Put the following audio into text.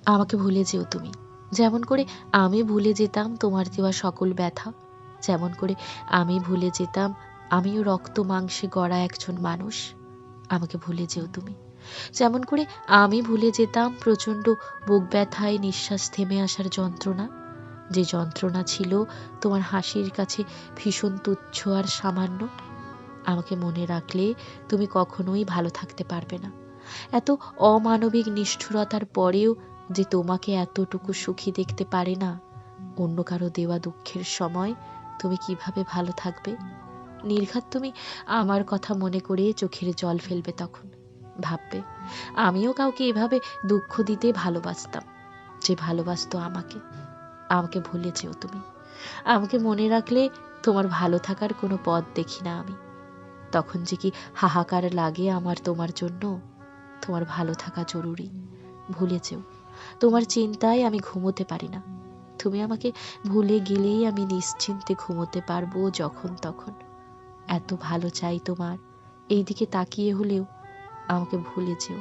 আমাকে ভুলে যেও তুমি, যেমন করে আমি ভুলে যেতাম তোমার দেওয়া সকল ব্যথা, যেমন করে আমি ভুলে যেতাম আমিও রক্ত মাংসে গড়া একজন মানুষ। আমাকে ভুলে যেও তুমি, যেমন করে আমি ভুলে যেতাম প্রচণ্ড বুক ব্যথায় নিঃশ্বাস থেমে আসার যন্ত্রণা, যে যন্ত্রণা ছিল তোমার হাসির কাছে ভীষণ তুচ্ছ আর সামান্য। আমাকে মনে রাখলে তুমি কখনোই ভালো থাকতে পারবে না। এত অমানবিক নিষ্ঠুরতার পরেও যে তোমাকে এতটুকু সুখী দেখতে পারে না, অন্য কারো দেওয়া দুঃখের সময় তুমি কিভাবে ভালো থাকবে? নির্ঘাত তুমি আমার কথা মনে করে চোখের জল ফেলবে তখন। ভাববে আমিও কাউকে এভাবে দুঃখ দিতে ভালোবাসতাম, যে ভালোবাসতো আমাকে। আমাকে ভুলে যেও তুমি। আমাকে মনে রাখলে তোমার ভালো থাকার কোনো পথ দেখি না আমি। তখন যে কি হাহাকার লাগে আমার তোমার জন্য। তোমার ভালো থাকা জরুরি, ভুলে যেও। তোমার চিন্তায় আমি ঘুমোতে পারি না। তুমি আমাকে ভুলে গেলেই আমি নিশ্চিন্তে ঘুমোতে পারবো যখন তখন। এত ভালো চাই তোমার, এই দিকে তাকিয়ে হলেও আমাকে ভুলে যেও।